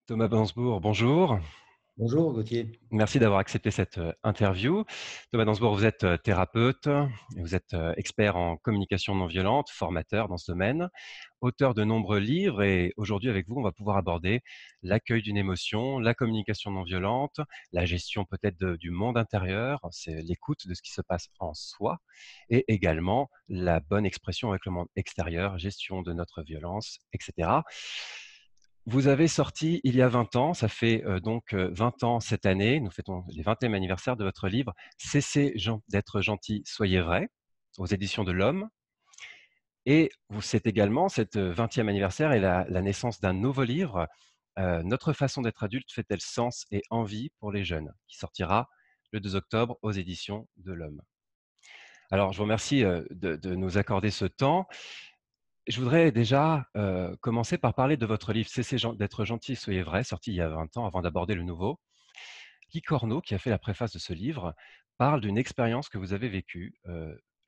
Thomas Bansbourg, bonjour. Bonjour Gauthier. Merci d'avoir accepté cette interview. Thomas Bansbourg, vous êtes thérapeute, et vous êtes expert en communication non violente, formateur dans ce domaine, auteur de nombreux livres et aujourd'hui avec vous, on va pouvoir aborder l'accueil d'une émotion, la communication non violente, la gestion peut-être du monde intérieur, c'est l'écoute de ce qui se passe en soi et également la bonne expression avec le monde extérieur, gestion de notre violence, etc. Vous avez sorti il y a 20 ans, ça fait, 20 ans cette année, nous fêtons les 20e anniversaire de votre livre «Cessez d'être gentil, soyez vrai» aux éditions de l'Homme et vous c'est également cet, 20e anniversaire et la naissance d'un nouveau livre, «Notre façon d'être adulte fait-elle sens et envie pour les jeunes?» qui sortira le 2 octobre aux éditions de l'Homme. Alors je vous remercie, de nous accorder ce temps. Je voudrais déjà, commencer par parler de votre livre «Cessez d'être gentil, soyez vrai», sorti il y a 20 ans avant d'aborder le nouveau. Guy Corneau, qui a fait la préface de ce livre, parle d'une expérience que vous avez vécue,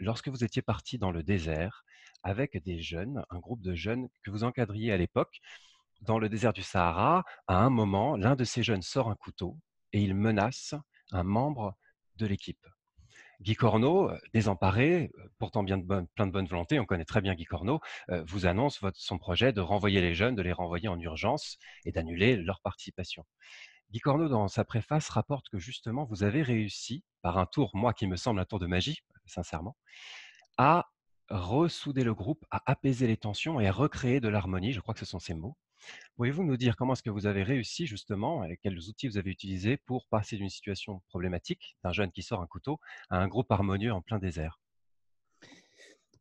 lorsque vous étiez parti dans le désert avec des jeunes, un groupe de jeunes que vous encadriez à l'époque. Dans le désert du Sahara, à un moment, l'un de ces jeunes sort un couteau et il menace un membre de l'équipe. Guy Corneau, désemparé, pourtant bien plein de bonne volonté, on connaît très bien Guy Corneau, vous annonce son projet de renvoyer les jeunes, de les renvoyer en urgence et d'annuler leur participation. Guy Corneau, dans sa préface, rapporte que justement vous avez réussi, par un tour, moi qui me semble un tour de magie, sincèrement, à ressouder le groupe, à apaiser les tensions et à recréer de l'harmonie, je crois que ce sont ces mots. Pourriez-vous nous dire comment est-ce que vous avez réussi justement et quels outils vous avez utilisés pour passer d'une situation problématique, d'un jeune qui sort un couteau, à un groupe harmonieux en plein désert?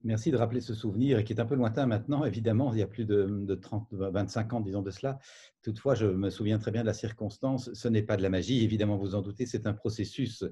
Merci de rappeler ce souvenir qui est un peu lointain maintenant, évidemment, il y a plus de 30, 25 ans, disons de cela. Toutefois, je me souviens très bien de la circonstance. Ce n'est pas de la magie, évidemment, vous en doutez, c'est un processus.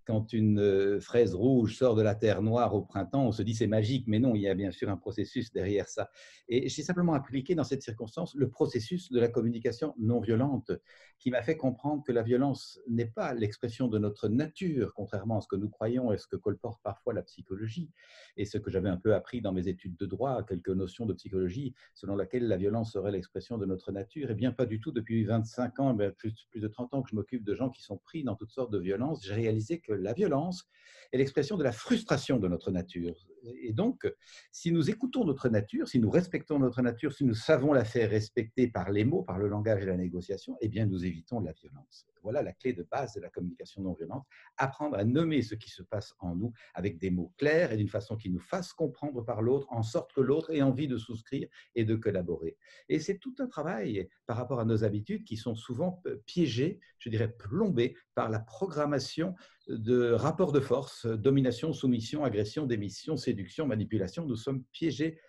Quand une fraise rouge sort de la terre noire au printemps, on se dit c'est magique, mais non, il y a bien sûr un processus derrière ça. Et j'ai simplement appliqué dans cette circonstance le processus de la communication non violente qui m'a fait comprendre que la violence n'est pas l'expression de notre nature, contrairement à ce que nous croyons et ce que colporte parfois la psychologie et ce que j'avais un peu appris dans mes études de droit, quelques notions de psychologie, selon laquelle la violence serait l'expression de notre nature. Eh bien, pas du tout. Depuis 25 ans, plus de 30 ans que je m'occupe de gens qui sont pris dans toutes sortes de violences, j'ai réalisé que la violence est l'expression de la frustration de notre nature. Et donc, si nous écoutons notre nature, si nous respectons notre nature, si nous savons la faire respecter par les mots, par le langage et la négociation, eh bien, nous évitons la violence. Voilà la clé de base de la communication non violente, apprendre à nommer ce qui se passe en nous avec des mots clairs et d'une façon qui nous fasse comprendre par l'autre, en sorte que l'autre ait envie de souscrire et de collaborer. Et c'est tout un travail par rapport à nos habitudes qui sont souvent piégées, je dirais plombées par la programmation de rapports de force, domination, soumission, agression, démission, séduction, manipulation. Nous sommes piégés,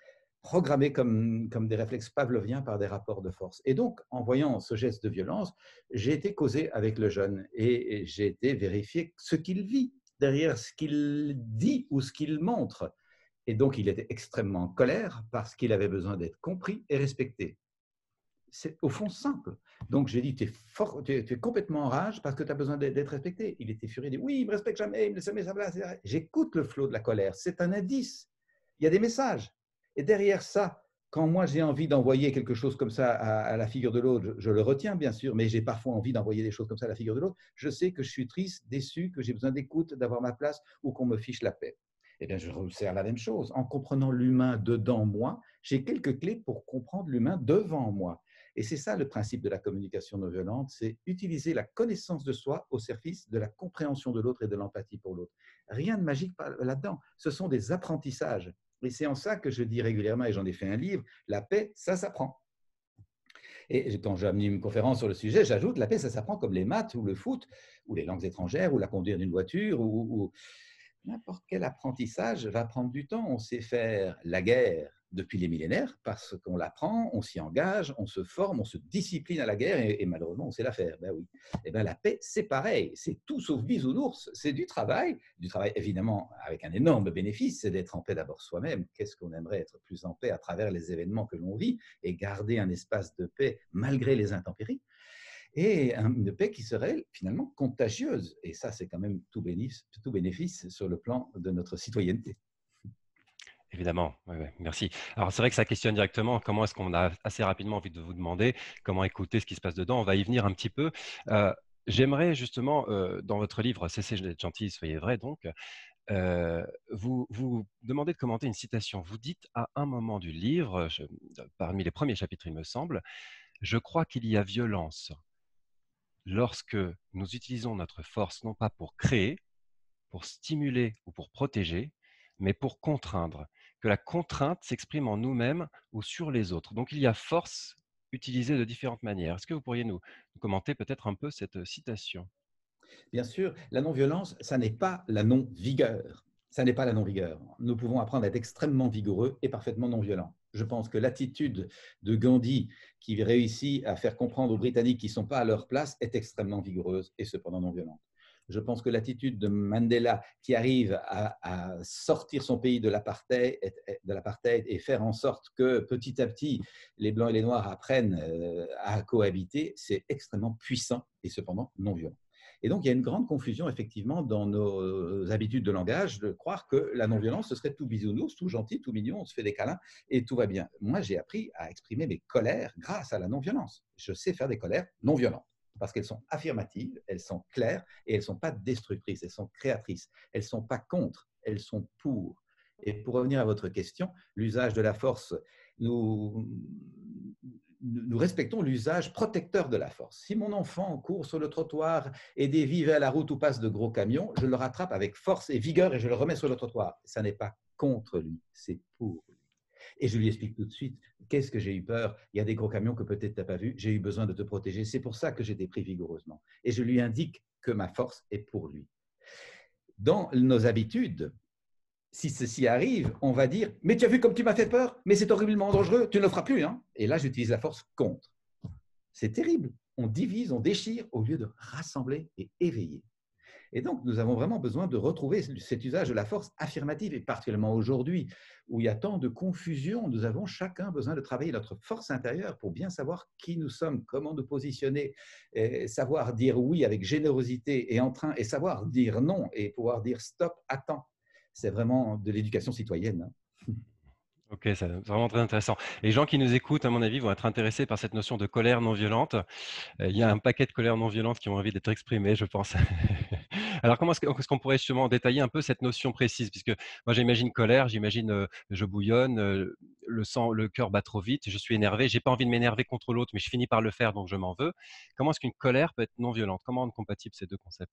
programmés comme des réflexes pavloviens par des rapports de force. Et donc, en voyant ce geste de violence, j'ai été causé avec le jeune et j'ai été vérifier ce qu'il vit derrière ce qu'il dit ou ce qu'il montre. Et donc, il était extrêmement en colère parce qu'il avait besoin d'être compris et respecté. C'est au fond simple. Donc, j'ai dit, tu es complètement en rage parce que tu as besoin d'être respecté. Il était furieux, il dit, oui, il ne me respecte jamais, il me laisse jamais sa place. J'écoute le flot de la colère. C'est un indice. Il y a des messages. Et derrière ça, quand moi j'ai envie d'envoyer quelque chose comme ça à la figure de l'autre, je le retiens bien sûr, mais j'ai parfois envie d'envoyer des choses comme ça à la figure de l'autre, je sais que je suis triste, déçu, que j'ai besoin d'écoute, d'avoir ma place ou qu'on me fiche la paix. Eh bien, je resserre la même chose. En comprenant l'humain dedans moi, j'ai quelques clés pour comprendre l'humain devant moi. Et c'est ça le principe de la communication non violente, c'est utiliser la connaissance de soi au service de la compréhension de l'autre et de l'empathie pour l'autre. Rien de magique là-dedans. Ce sont des apprentissages. Et c'est en ça que je dis régulièrement, et j'en ai fait un livre, la paix, ça s'apprend. Et quand j'anime une conférence sur le sujet, j'ajoute, la paix, ça s'apprend comme les maths ou le foot, ou les langues étrangères, ou la conduire d'une voiture, ou n'importe quel apprentissage va prendre du temps. On sait faire la guerre depuis les millénaires parce qu'on l'apprend, on s'y engage, on se forme, on se discipline à la guerre et malheureusement on sait la faire. Ben oui. Et ben la paix, c'est pareil, c'est tout sauf bisounours, c'est du travail évidemment avec un énorme bénéfice, c'est d'être en paix d'abord soi-même. Qu'est-ce qu'on aimerait être plus en paix à travers les événements que l'on vit et garder un espace de paix malgré les intempéries et une paix qui serait finalement contagieuse. Et ça, c'est quand même tout bénéfice sur le plan de notre citoyenneté. Évidemment, oui, oui, merci. Alors c'est vrai que ça questionne directement comment est-ce qu'on a assez rapidement envie de vous demander comment écouter ce qui se passe dedans. On va y venir un petit peu. Heu, J'aimerais justement, dans votre livre «Cessez d'être gentil, soyez vrai» donc, vous demandez de commenter une citation. Vous dites à un moment du livre, parmi les premiers chapitres il me semble: «Je crois qu'il y a violence lorsque nous utilisons notre force non pas pour créer, pour stimuler ou pour protéger, mais pour contraindre, que la contrainte s'exprime en nous-mêmes ou sur les autres. Donc il y a force utilisée de différentes manières. Est-ce que vous pourriez nous commenter peut-être un peu cette citation? Bien sûr, la non-violence, ça n'est pas la non-vigueur. Ça n'est pas la non-vigueur. Nous pouvons apprendre à être extrêmement vigoureux et parfaitement non-violents. Je pense que l'attitude de Gandhi, qui réussit à faire comprendre aux Britanniques qu'ils ne sont pas à leur place, est extrêmement vigoureuse et cependant non-violente. Je pense que l'attitude de Mandela, qui arrive à sortir son pays de l'apartheid et faire en sorte que petit à petit, les Blancs et les Noirs apprennent à cohabiter, c'est extrêmement puissant et cependant non-violent. Et donc, il y a une grande confusion, effectivement, dans nos habitudes de langage, de croire que la non-violence, ce serait tout bisounours, tout gentil, tout mignon, on se fait des câlins et tout va bien. Moi, j'ai appris à exprimer mes colères grâce à la non-violence. Je sais faire des colères non-violentes parce qu'elles sont affirmatives, elles sont claires et elles ne sont pas destructrices, elles sont créatrices. Elles ne sont pas contre, elles sont pour. Et pour revenir à votre question, l'usage de la force, nous, nous respectons l'usage protecteur de la force. Si mon enfant court sur le trottoir et dévie vers la route où passent de gros camions, je le rattrape avec force et vigueur et je le remets sur le trottoir. Ça n'est pas contre lui, c'est pour lui. Et je lui explique tout de suite, qu'est-ce que j'ai eu peur? Il y a des gros camions que peut-être tu n'as pas vus, j'ai eu besoin de te protéger, c'est pour ça que j'ai été pris vigoureusement. Et je lui indique que ma force est pour lui. Dans nos habitudes, si ceci arrive, on va dire, mais tu as vu comme tu m'as fait peur, mais c'est horriblement dangereux, tu ne le feras plus. Hein. Et là, j'utilise la force contre. C'est terrible. On divise, on déchire au lieu de rassembler et éveiller. Et donc, nous avons vraiment besoin de retrouver cet usage de la force affirmative, et particulièrement aujourd'hui, où il y a tant de confusion, nous avons chacun besoin de travailler notre force intérieure pour bien savoir qui nous sommes, comment nous positionner, et savoir dire oui avec générosité et entrain, et savoir dire non et pouvoir dire stop, attends. C'est vraiment de l'éducation citoyenne. OK, c'est vraiment très intéressant. Les gens qui nous écoutent, à mon avis, vont être intéressés par cette notion de colère non violente. Il y a un paquet de colères non violentes qui ont envie d'être exprimées, je pense. Alors comment est-ce qu'on pourrait justement détailler un peu cette notion précise? Puisque moi j'imagine colère, j'imagine, je bouillonne, le cœur bat trop vite, je suis énervé, j'ai pas envie de m'énerver contre l'autre, mais je finis par le faire, donc je m'en veux. Comment est-ce qu'une colère peut être non violente? Comment rendre compatibles ces 2 concepts?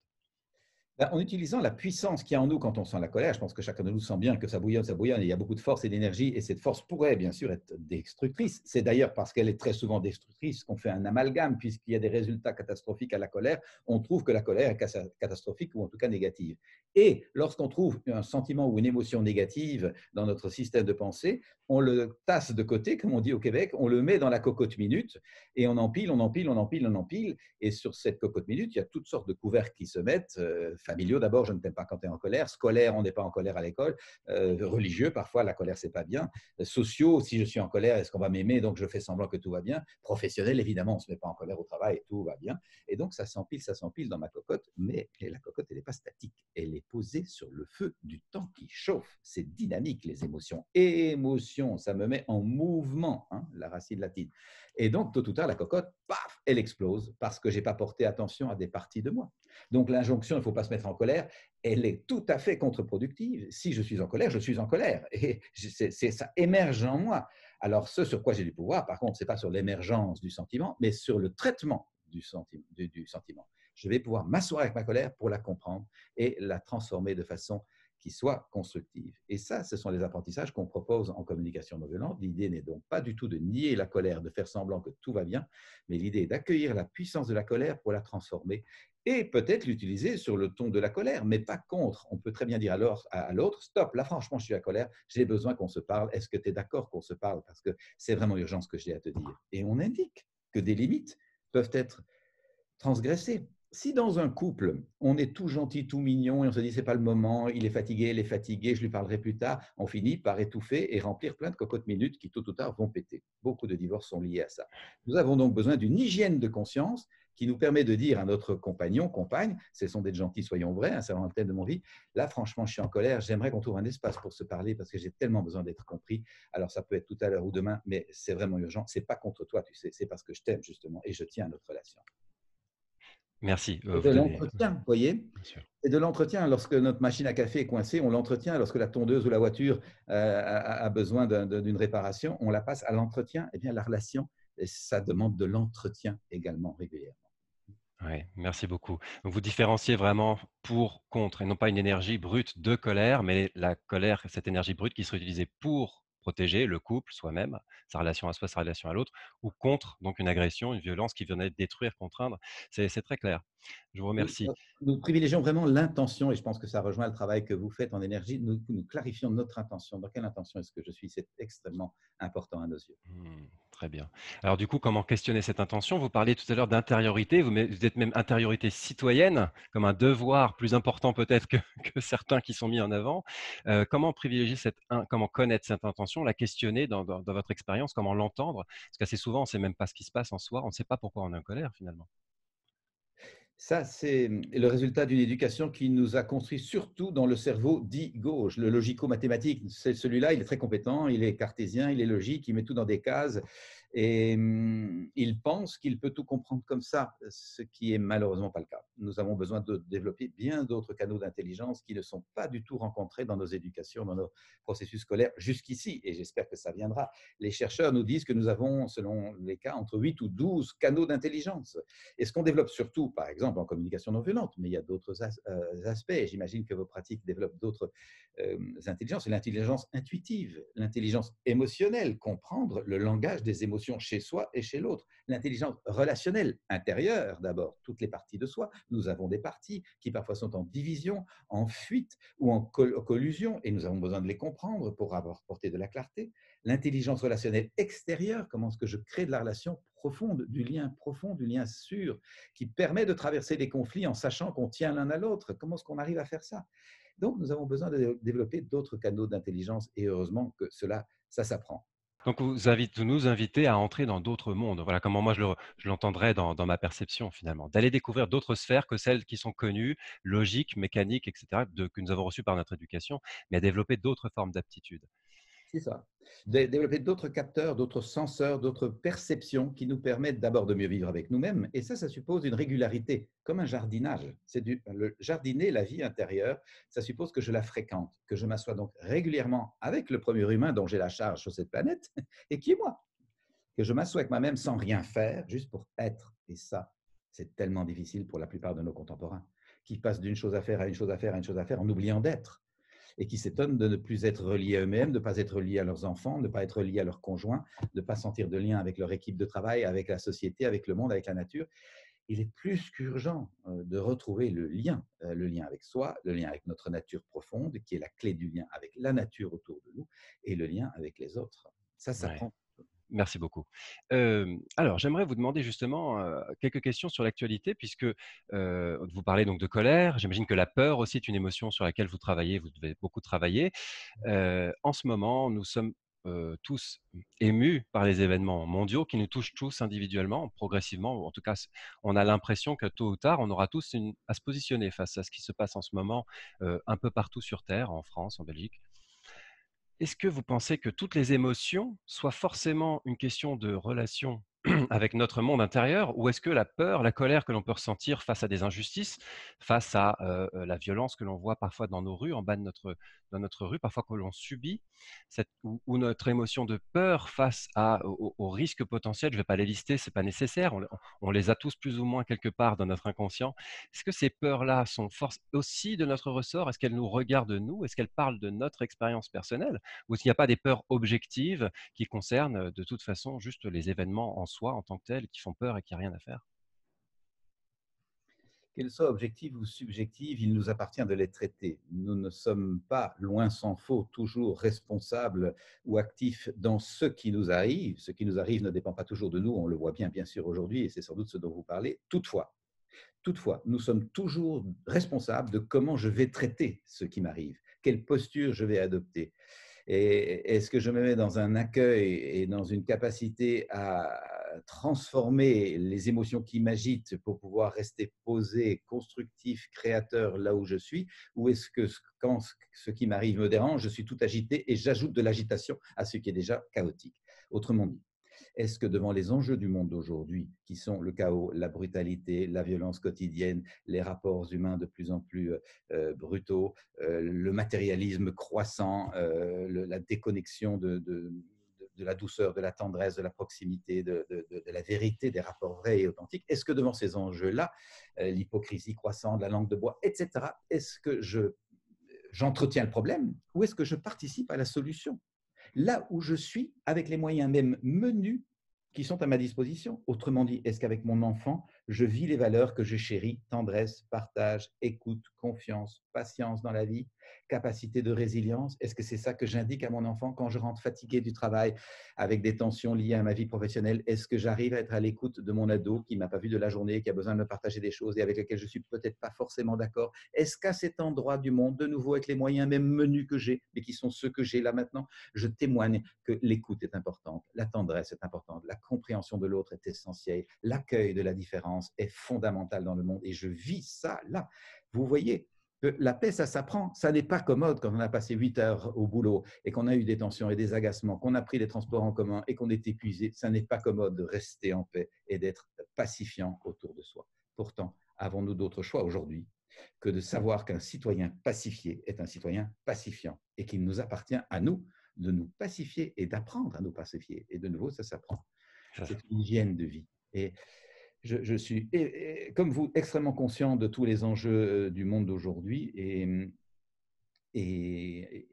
En utilisant la puissance qu'il y a en nous quand on sent la colère, je pense que chacun de nous sent bien que ça bouillonne, et il y a beaucoup de force et d'énergie, et cette force pourrait bien sûr être destructrice. C'est d'ailleurs parce qu'elle est très souvent destructrice qu'on fait un amalgame, puisqu'il y a des résultats catastrophiques à la colère, on trouve que la colère est catastrophique ou en tout cas négative. Et lorsqu'on trouve un sentiment ou une émotion négative dans notre système de pensée, on le tasse de côté, comme on dit au Québec, on le met dans la cocotte minute, et on empile, on empile, on empile, on empile, et sur cette cocotte minute, il y a toutes sortes de couvercles qui se mettent, familiaux d'abord, je ne t'aime pas quand tu es en colère, scolaire, on n'est pas en colère à l'école, religieux, parfois la colère c'est pas bien, sociaux, si je suis en colère, est-ce qu'on va m'aimer, donc je fais semblant que tout va bien, professionnel, évidemment, on ne se met pas en colère au travail, tout va bien, et donc ça s'empile dans ma cocotte, mais la cocotte, elle n'est pas statique, elle est posée sur le feu du temps qui chauffe, c'est dynamique les émotions, émotion, ça me met en mouvement, hein, la racine latine, et donc tôt ou tard, la cocotte, paf, elle explose, parce que je n'ai pas porté attention à des parties de moi. Donc l'injonction, il ne faut pas se mettre en colère, elle est tout à fait contre-productive. Si je suis en colère, je suis en colère. Et ça émerge en moi. Alors ce sur quoi j'ai du pouvoir, par contre, ce n'est pas sur l'émergence du sentiment, mais sur le traitement du sentiment. Je vais pouvoir m'asseoir avec ma colère pour la comprendre et la transformer de façon qui soit constructive. Et ça, ce sont les apprentissages qu'on propose en communication non violente. L'idée n'est donc pas du tout de nier la colère, de faire semblant que tout va bien, mais l'idée est d'accueillir la puissance de la colère pour la transformer et peut-être l'utiliser sur le ton de la colère, mais pas contre. On peut très bien dire alors à l'autre, stop, là franchement je suis à colère, j'ai besoin qu'on se parle, est-ce que tu es d'accord qu'on se parle? Parce que c'est vraiment urgent ce que j'ai à te dire. Et on indique que des limites peuvent être transgressées. Si dans un couple, on est tout gentil, tout mignon et on se dit c'est pas le moment, il est fatigué, elle est fatiguée, je lui parlerai plus tard, on finit par étouffer et remplir plein de cocottes minutes qui tôt ou tard vont péter. Beaucoup de divorces sont liés à ça. Nous avons donc besoin d'une hygiène de conscience qui nous permet de dire à notre compagnon, compagne, cessons d'être gentils, soyons vrais, hein, c'est vraiment le thème de mon vie. Là, franchement, je suis en colère, j'aimerais qu'on trouve un espace pour se parler parce que j'ai tellement besoin d'être compris. Alors, ça peut être tout à l'heure ou demain, mais c'est vraiment urgent. C'est pas contre toi, tu sais, c'est parce que je t'aime justement et je tiens à notre relation. Merci, Et de vous donnez l'entretien, vous voyez? bien sûr. Et de l'entretien. Lorsque notre machine à café est coincée, on l'entretient. Lorsque la tondeuse ou la voiture a besoin d'une réparation, on la passe à l'entretien. Eh bien, la relation, ça demande de l'entretien également régulièrement. Ouais, merci beaucoup. Donc vous différenciez vraiment pour, contre et non pas une énergie brute de colère, mais la colère, cette énergie brute qui serait utilisée pour protéger le couple, soi-même, sa relation à soi, sa relation à l'autre, ou contre, donc une agression, une violence qui venait détruire, contraindre. C'est très clair. Je vous Oui, remercie. nous privilégions vraiment l'intention et je pense que ça rejoint le travail que vous faites en énergie. Nous clarifions notre intention. Dans quelle intention est-ce que je suis? C'est extrêmement important à nos yeux. Très bien. Alors du coup, comment questionner cette intention? Vous parliez tout à l'heure d'intériorité, vous êtes même intériorité citoyenne, comme un devoir plus important peut-être que, que certains qui sont mis en avant. Comment privilégier comment connaître cette intention, la questionner dans votre expérience, comment l'entendre? Parce qu'assez souvent, on ne sait même pas ce qui se passe en soi, on ne sait pas pourquoi on est en colère finalement. Ça, c'est le résultat d'une éducation qui nous a construit surtout dans le cerveau dit gauche, le logico-mathématique. C'est celui-là, il est très compétent, il est cartésien, il est logique, il met tout dans des cases et il pense qu'il peut tout comprendre comme ça, ce qui est malheureusement pas le cas. Nous avons besoin de développer bien d'autres canaux d'intelligence qui ne sont pas du tout rencontrés dans nos éducations, dans nos processus scolaires jusqu'ici, et j'espère que ça viendra. Les chercheurs nous disent que nous avons, selon les cas, entre 8 ou 12 canaux d'intelligence. Et ce qu'on développe surtout, par exemple, en communication non violente, mais il y a d'autres aspects. J'imagine que vos pratiques développent d'autres intelligences. L'intelligence intuitive, l'intelligence émotionnelle, comprendre le langage des émotions chez soi et chez l'autre. L'intelligence relationnelle, intérieure d'abord, toutes les parties de soi. Nous avons des parties qui parfois sont en division, en fuite ou en collusion, et nous avons besoin de les comprendre pour apporter de la clarté. L'intelligence relationnelle extérieure, comment est-ce que je crée de la relation profond, du lien sûr, qui permet de traverser les conflits en sachant qu'on tient l'un à l'autre. Comment est-ce qu'on arrive à faire ça? Donc, nous avons besoin de développer d'autres canaux d'intelligence et heureusement que ça s'apprend. Donc vous nous invitez à entrer dans d'autres mondes. Voilà comment moi je l'entendrais dans ma perception finalement. D'aller découvrir d'autres sphères que celles qui sont connues, logiques, mécaniques, etc., que nous avons reçues par notre éducation, mais à développer d'autres formes d'aptitudes. C'est ça. Développer d'autres capteurs, d'autres senseurs, d'autres perceptions qui nous permettent d'abord de mieux vivre avec nous-mêmes. Et ça suppose une régularité, comme un jardinage. Le jardiner la vie intérieure, ça suppose que je la fréquente, que je m'assois donc régulièrement avec le premier humain dont j'ai la charge sur cette planète, et qui est moi. Que je m'assois avec moi-même sans rien faire, juste pour être. Et ça, c'est tellement difficile pour la plupart de nos contemporains, qui passent d'une chose à faire à une chose à faire à une chose à faire en oubliant d'être et qui s'étonnent de ne plus être reliés à eux-mêmes, de ne pas être reliés à leurs enfants, de ne pas être reliés à leurs conjoints, de ne pas sentir de lien avec leur équipe de travail, avec la société, avec le monde, avec la nature. Il est plus qu'urgent de retrouver le lien avec soi, le lien avec notre nature profonde, qui est la clé du lien avec la nature autour de nous, et le lien avec les autres. Ça Ouais. prend. Merci beaucoup. Alors j'aimerais vous demander justement, quelques questions sur l'actualité puisque, vous parlez donc de colère. J'imagine que la peur aussi est une émotion sur laquelle vous travaillez, vous devez beaucoup travailler. En ce moment, nous sommes, tous émus par les événements mondiaux qui nous touchent tous individuellement, progressivement, ou en tout cas, on a l'impression que tôt ou tard, on aura tous à se positionner face à ce qui se passe en ce moment, un peu partout sur terre, en France, en Belgique. Est-ce que vous pensez que toutes les émotions soient forcément une question de relation avec notre monde intérieur? Ou est-ce que la peur, la colère que l'on peut ressentir face à des injustices, face à, la violence que l'on voit parfois dans nos rues, en bas de dans notre rue, parfois que l'on subit, ou notre émotion de peur face aux risques potentiels, je ne vais pas les lister, c'est pas nécessaire, on les a tous plus ou moins quelque part dans notre inconscient. Est-ce que ces peurs-là sont aussi de notre ressort? Est-ce qu'elles nous regardent nous? Est-ce qu'elles parlent de notre expérience personnelle? Ou s'il n'y a pas des peurs objectives qui concernent, de toute façon juste les événements en soi, en tant que tels, qui font peur et qu'il n'y a rien à faire? Qu'elles soient objectives ou subjectives, il nous appartient de les traiter. Nous ne sommes pas, loin s'en faut, toujours responsables ou actifs dans ce qui nous arrive. Ce qui nous arrive ne dépend pas toujours de nous, on le voit bien, bien sûr, aujourd'hui, et c'est sans doute ce dont vous parlez. Toutefois, Toutefois, nous sommes toujours responsables de comment je vais traiter ce qui m'arrive, quelle posture je vais adopter. Et est-ce que je me mets dans un accueil et dans une capacité à transformer les émotions qui m'agitent pour pouvoir rester posé, constructif, créateur là où je suis? Ou est-ce que quand ce qui m'arrive me dérange, je suis tout agité et j'ajoute de l'agitation à ce qui est déjà chaotique? Autrement dit, est-ce que devant les enjeux du monde d'aujourd'hui, qui sont le chaos, la brutalité, la violence quotidienne, les rapports humains de plus en plus brutaux, le matérialisme croissant, la déconnexion de la douceur, de la tendresse, de la proximité, de la vérité des rapports vrais et authentiques, est-ce que devant ces enjeux-là, l'hypocrisie croissante, la langue de bois, etc., est-ce que j'entretiens le problème ou est-ce que je participe à la solution là où je suis, avec les moyens même menus qui sont à ma disposition? Autrement dit, est-ce qu'avec mon enfant, je vis les valeurs que je chéris, tendresse, partage, écoute, confiance, patience dans la vie, capacité de résilience? Est-ce que c'est ça que j'indique à mon enfant quand je rentre fatigué du travail avec des tensions liées à ma vie professionnelle? Est-ce que j'arrive à être à l'écoute de mon ado qui m'a pas vu de la journée, qui a besoin de me partager des choses et avec lesquelles je suis peut-être pas forcément d'accord? Est-ce qu'à cet endroit du monde, de nouveau avec les moyens même menus que j'ai, mais qui sont ceux que j'ai là maintenant, je témoigne que l'écoute est importante, la tendresse est importante, la compréhension de l'autre est essentielle, l'accueil de la différence est fondamental dans le monde et je vis ça là. Vous voyez que la paix, ça s'apprend. Ça n'est pas commode quand on a passé 8 heures au boulot et qu'on a eu des tensions et des agacements, qu'on a pris les transports en commun et qu'on est épuisé. Ça n'est pas commode de rester en paix et d'être pacifiant autour de soi. Pourtant, avons-nous d'autres choix aujourd'hui que de savoir qu'un citoyen pacifié est un citoyen pacifiant et qu'il nous appartient à nous de nous pacifier et d'apprendre à nous pacifier. Et de nouveau, ça s'apprend. C'est une hygiène de vie. Et je suis, comme vous, extrêmement conscient de tous les enjeux du monde d'aujourd'hui et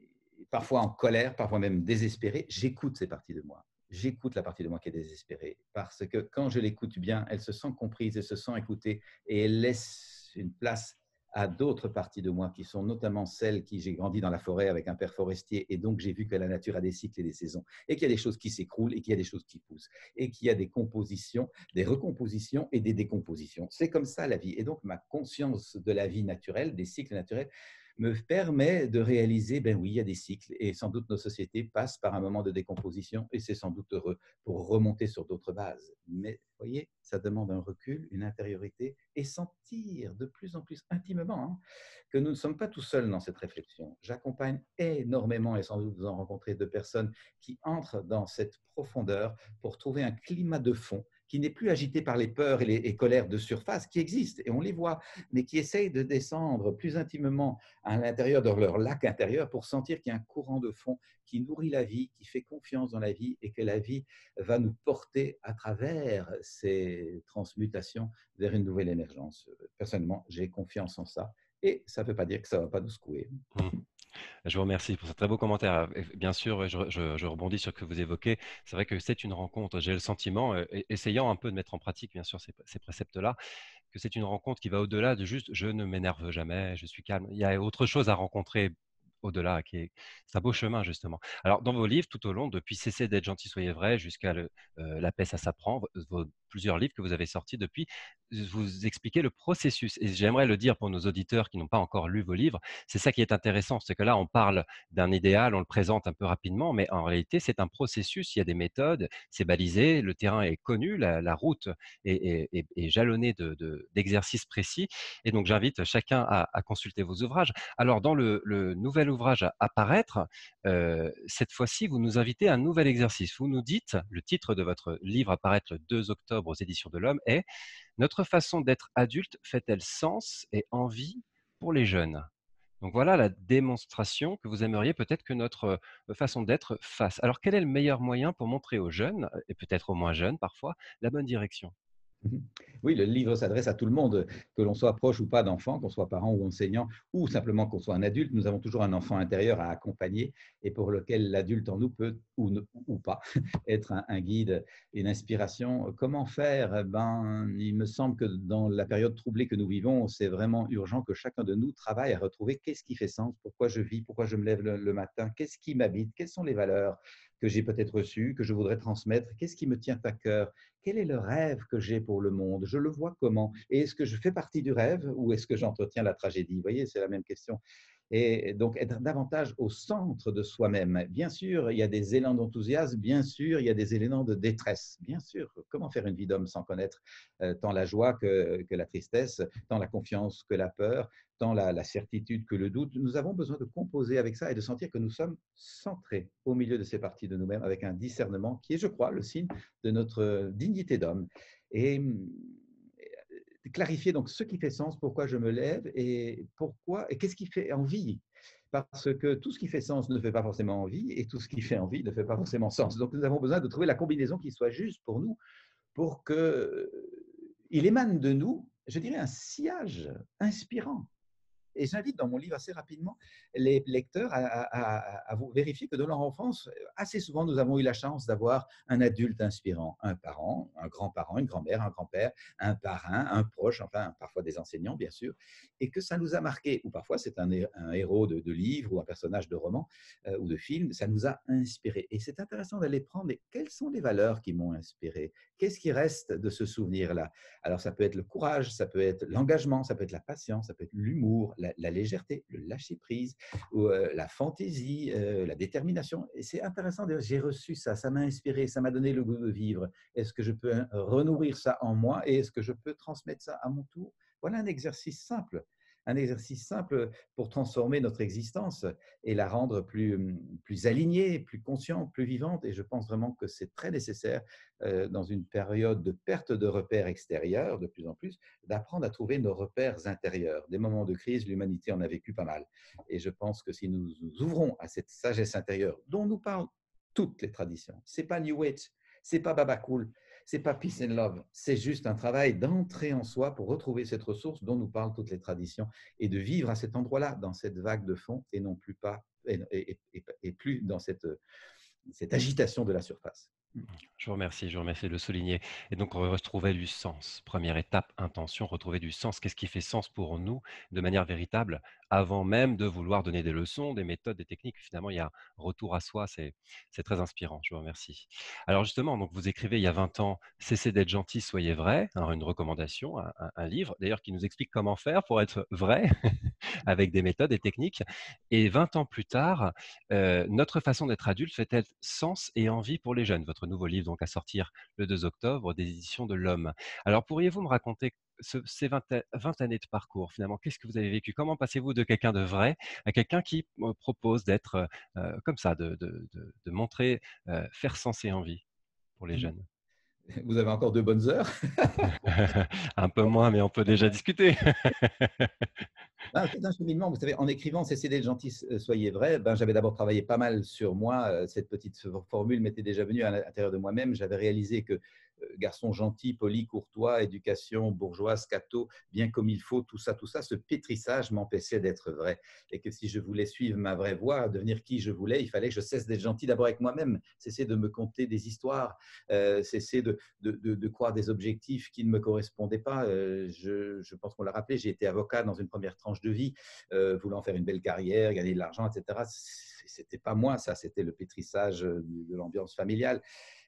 parfois en colère, parfois même désespéré. J'écoute ces parties de moi. J'écoute la partie de moi qui est désespérée parce que quand je l'écoute bien, elle se sent comprise, elle se sent écoutée et elle laisse une place à d'autres parties de moi qui sont notamment celles qui j'ai grandi dans la forêt avec un père forestier et donc j'ai vu que la nature a des cycles et des saisons et qu'il y a des choses qui s'écroulent et qu'il y a des choses qui poussent et qu'il y a des compositions, des recompositions et des décompositions. C'est comme ça la vie et donc ma conscience de la vie naturelle, des cycles naturels me permet de réaliser, ben oui, il y a des cycles et sans doute nos sociétés passent par un moment de décomposition et c'est sans doute heureux pour remonter sur d'autres bases. Mais vous voyez, ça demande un recul, une intériorité et sentir de plus en plus intimement que nous ne sommes pas tout seuls dans cette réflexion. J'accompagne énormément et sans doute vous en rencontrez de personnes qui entrent dans cette profondeur pour trouver un climat de fond qui n'est plus agité par les peurs et les colères de surface qui existent et on les voit, mais qui essayent de descendre plus intimement à l'intérieur de leur lac intérieur pour sentir qu'il y a un courant de fond qui nourrit la vie, qui fait confiance dans la vie et que la vie va nous porter à travers ces transmutations vers une nouvelle émergence. Personnellement, j'ai confiance en ça et ça ne veut pas dire que ça ne va pas nous secouer. Mmh. Je vous remercie pour ce très beau commentaire. Bien sûr, je rebondis sur ce que vous évoquez. C'est vrai que c'est une rencontre. J'ai le sentiment, essayant un peu de mettre en pratique, bien sûr, ces préceptes-là, que c'est une rencontre qui va au-delà de juste je ne m'énerve jamais, je suis calme. Il y a autre chose à rencontrer au-delà, qui est c'est un beau chemin justement. Alors dans vos livres, tout au long, depuis Cessez d'être gentil, soyez vrai, jusqu'à La paix, ça s'apprend, plusieurs livres que vous avez sortis depuis, vous expliquez le processus. Et j'aimerais le dire pour nos auditeurs qui n'ont pas encore lu vos livres, c'est ça qui est intéressant, c'est que là, on parle d'un idéal, on le présente un peu rapidement, mais en réalité, c'est un processus, il y a des méthodes, c'est balisé, le terrain est connu, la route est jalonnée d'exercices précis. Et donc, j'invite chacun à consulter vos ouvrages. Alors, dans le nouvel ouvrage à paraître, cette fois-ci, vous nous invitez à un nouvel exercice. Vous nous dites, le titre de votre livre à paraître le 2 octobre aux Éditions de l'Homme est «Notre façon d'être adulte fait-elle sens et envie pour les jeunes?» Donc voilà la démonstration que vous aimeriez peut-être que notre façon d'être fasse. Alors quel est le meilleur moyen pour montrer aux jeunes, et peut-être aux moins jeunes parfois, la bonne direction? Oui, le livre s'adresse à tout le monde, que l'on soit proche ou pas d'enfant, qu'on soit parent ou enseignant, ou simplement qu'on soit un adulte. Nous avons toujours un enfant intérieur à accompagner et pour lequel l'adulte en nous peut ou pas être un guide, une inspiration. Comment faire? Ben, il me semble que dans la période troublée que nous vivons, c'est vraiment urgent que chacun de nous travaille à retrouver qu'est-ce qui fait sens, pourquoi je vis, pourquoi je me lève le matin, qu'est-ce qui m'habite, quelles sont les valeurs que j'ai peut-être reçues, que je voudrais transmettre, qu'est-ce qui me tient à cœur, quel est le rêve que j'ai pour le monde? Je le vois comment? Et est-ce que je fais partie du rêve ou est-ce que j'entretiens la tragédie? Vous voyez, c'est la même question. Et donc, être davantage au centre de soi-même. Bien sûr, il y a des élans d'enthousiasme, bien sûr, il y a des élans de détresse. Bien sûr, comment faire une vie d'homme sans connaître tant la joie que la tristesse, tant la confiance que la peur, tant la certitude que le doute. Nous avons besoin de composer avec ça et de sentir que nous sommes centrés au milieu de ces parties de nous-mêmes avec un discernement qui est, je crois, le signe de notre dignité d'homme. Et clarifier donc ce qui fait sens, pourquoi je me lève et pourquoi et qu'est-ce qui fait envie. Parce que tout ce qui fait sens ne fait pas forcément envie et tout ce qui fait envie ne fait pas forcément sens. Donc nous avons besoin de trouver la combinaison qui soit juste pour nous, pour qu'il émane de nous, je dirais, un sillage inspirant. Et j'invite dans mon livre assez rapidement les lecteurs à vous vérifier que dans leur enfance, assez souvent, nous avons eu la chance d'avoir un adulte inspirant, un parent, un grand-parent, une grand-mère, un grand-père, un parrain, un proche, enfin parfois des enseignants, bien sûr, et que ça nous a marqué, ou parfois c'est un héros de livre ou un personnage de roman ou de film, ça nous a inspiré. Et c'est intéressant d'aller prendre, mais quelles sont les valeurs qui m'ont inspiré? Qu'est-ce qui reste de ce souvenir-là? Alors, ça peut être le courage, ça peut être l'engagement, ça peut être la patience, ça peut être l'humour, la légèreté, le lâcher-prise, ou la fantaisie, la détermination. Et c'est intéressant, j'ai reçu ça, ça m'a inspiré, ça m'a donné le goût de vivre. Est-ce que je peux renourrir ça en moi et est-ce que je peux transmettre ça à mon tour? Voilà un exercice simple pour transformer notre existence et la rendre plus alignée, plus consciente, plus vivante. Et je pense vraiment que c'est très nécessaire dans une période de perte de repères extérieurs, de plus en plus, d'apprendre à trouver nos repères intérieurs. Des moments de crise, l'humanité en a vécu pas mal. Et je pense que si nous nous ouvrons à cette sagesse intérieure dont nous parlent toutes les traditions, c'est pas New Age, c'est pas Baba Cool, c'est pas Peace and Love, c'est juste un travail d'entrer en soi pour retrouver cette ressource dont nous parlent toutes les traditions et de vivre à cet endroit-là, dans cette vague de fond et non plus pas et plus dans cette agitation de la surface. Je vous remercie de le souligner. Et donc, retrouver du sens. Première étape, intention, retrouver du sens. Qu'est-ce qui fait sens pour nous de manière véritable, avant même de vouloir donner des leçons, des méthodes, des techniques. Finalement, il y a un retour à soi, c'est très inspirant. Je vous remercie. Alors justement, donc vous écrivez il y a 20 ans, Cessez d'être gentil, soyez vrai. Alors une recommandation, un livre d'ailleurs qui nous explique comment faire pour être vrai, avec des méthodes et techniques. Et 20 ans plus tard, Notre façon d'être adulte fait-elle sens et envie pour les jeunes? Votre nouveau livre, donc à sortir le 2 octobre, des éditions de l'Homme. Alors pourriez-vous me raconter ces 20 années de parcours, finalement, qu'est-ce que vous avez vécu? Comment passez-vous de quelqu'un de vrai à quelqu'un qui propose d'être comme ça, de montrer, faire sens et envie pour les jeunes? Vous avez encore de bonnes heures. Un peu moins, mais on peut déjà discuter. Ah, c'est un cheminement, vous savez, en écrivant «Cessez d'être gentil, soyez vrai», ben, j'avais d'abord travaillé pas mal sur moi, cette petite formule m'était déjà venue à l'intérieur de moi-même. J'avais réalisé que, garçon gentil, poli, courtois, éducation bourgeoise, catho, bien comme il faut, tout ça, ce pétrissage m'empêchait d'être vrai et que si je voulais suivre ma vraie voie, devenir qui je voulais, il fallait que je cesse d'être gentil d'abord avec moi-même, cesser de me conter des histoires, cesser de croire des objectifs qui ne me correspondaient pas. Je pense qu'on l'a rappelé, j'ai été avocat dans une première tranche de vie, voulant faire une belle carrière, gagner de l'argent, etc. C'était pas moi, ça, c'était le pétrissage de l'ambiance familiale.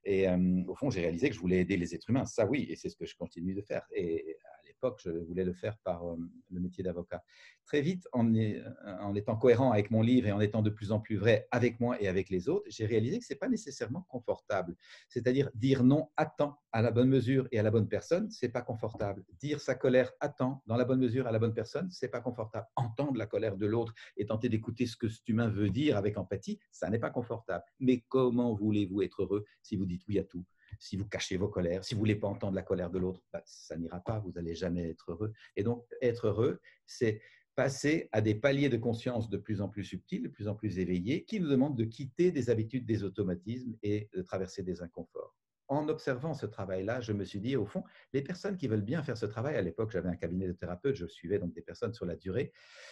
Et au fond, j'ai réalisé que je voulais aider les êtres humains. Ça, oui, et c'est ce que je continue de faire. Et à l'époque, je voulais le faire par le métier d'avocat. Très vite, en étant cohérent avec mon livre et en étant de plus en plus vrai avec moi et avec les autres, j'ai réalisé que ce n'est pas nécessairement confortable. C'est-à-dire dire non à temps, à la bonne mesure et à la bonne personne, ce n'est pas confortable. Dire sa colère à temps, dans la bonne mesure, à la bonne personne, ce n'est pas confortable. Entendre la colère de l'autre et tenter d'écouter ce que cet humain veut dire avec empathie, ça n'est pas confortable. Mais comment voulez-vous être heureux si vous dites oui à tout? Si vous cachez vos colères, si vous ne voulez pas entendre la colère de l'autre, ben, ça n'ira pas, vous n'allez jamais être heureux. Et donc, être heureux, c'est passer à des paliers de conscience de plus en plus subtils, de plus en plus éveillés, qui nous demandent de quitter des habitudes, des automatismes et de traverser des inconforts. En observant ce travail-là, je me suis dit, au fond, les personnes qui veulent bien faire ce travail, à l'époque, j'avais un cabinet de thérapeute, je suivais donc des personnes sur la durée,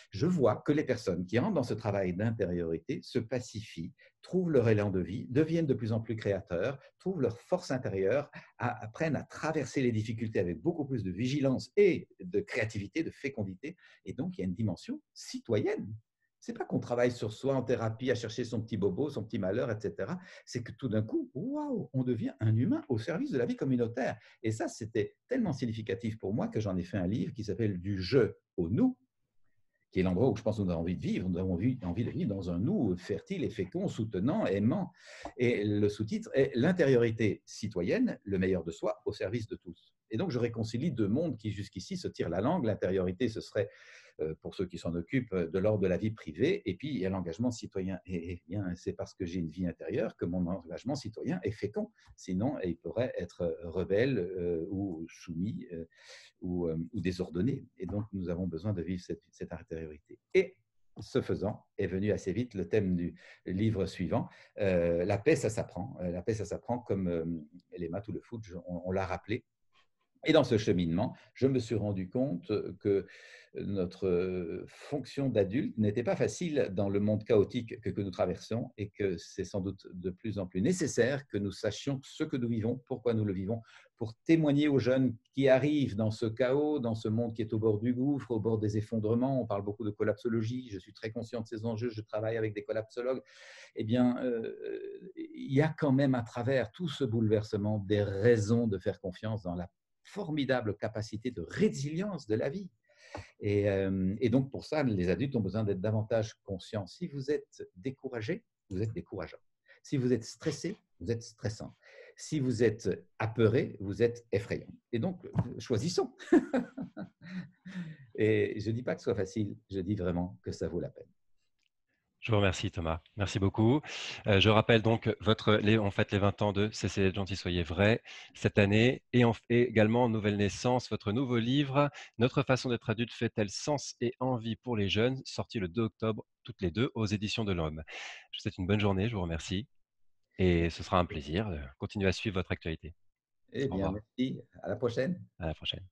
je vois que les personnes qui rentrent dans ce travail d'intériorité se pacifient, trouvent leur élan de vie, deviennent de plus en plus créateurs, trouvent leur force intérieure, apprennent à traverser les difficultés avec beaucoup plus de vigilance et de créativité, de fécondité. Et donc, il y a une dimension citoyenne. C'est pas qu'on travaille sur soi en thérapie à chercher son petit bobo, son petit malheur, et cetera. C'est que tout d'un coup, waouh, on devient un humain au service de la vie communautaire. Et ça, c'était tellement significatif pour moi que j'en ai fait un livre qui s'appelle Du je au nous, qui est l'endroit où je pense qu'on a envie de vivre. Nous avons envie de vivre dans un nous fertile et fécond, soutenant, aimant. Et le sous-titre est l'intériorité citoyenne, le meilleur de soi au service de tous. Et donc, je réconcilie deux mondes qui jusqu'ici se tirent la langue. L'intériorité, ce serait, pour ceux qui s'en occupent, de l'ordre de la vie privée. Et puis, il y a l'engagement citoyen. Et bien, c'est parce que j'ai une vie intérieure que mon engagement citoyen est fécond. Sinon, il pourrait être rebelle ou soumis ou désordonné. Et donc, nous avons besoin de vivre cette intériorité. Et ce faisant, est venu assez vite le thème du livre suivant. La paix, ça s'apprend. La paix, ça s'apprend comme Elema tout le foot, on l'a rappelé. Et dans ce cheminement, je me suis rendu compte que notre fonction d'adulte n'était pas facile dans le monde chaotique que nous traversons et que c'est sans doute de plus en plus nécessaire que nous sachions ce que nous vivons, pourquoi nous le vivons, pour témoigner aux jeunes qui arrivent dans ce chaos, dans ce monde qui est au bord du gouffre, au bord des effondrements. On parle beaucoup de collapsologie, je suis très conscient de ces enjeux, je travaille avec des collapsologues. Eh bien, il y a quand même à travers tout ce bouleversement des raisons de faire confiance dans la formidable capacité de résilience de la vie. Et donc, pour ça, les adultes ont besoin d'être davantage conscients. Si vous êtes découragé, vous êtes décourageant. Si vous êtes stressé, vous êtes stressant. Si vous êtes apeuré, vous êtes effrayant. Et donc, choisissons. Et je ne dis pas que ce soit facile, je dis vraiment que ça vaut la peine. Je vous remercie Thomas, merci beaucoup. Je rappelle donc on fête les 20 ans de Cessez d'être gentil, soyez vrai cette année et également Nouvelle naissance, votre nouveau livre Notre façon d'être adulte fait-elle sens et envie pour les jeunes, sorti le 2 octobre toutes les 2 aux éditions de l'Homme. Je vous souhaite une bonne journée, je vous remercie et ce sera un plaisir de continuer à suivre votre actualité. Eh Au bien, revoir, merci. À la prochaine. à la prochaine.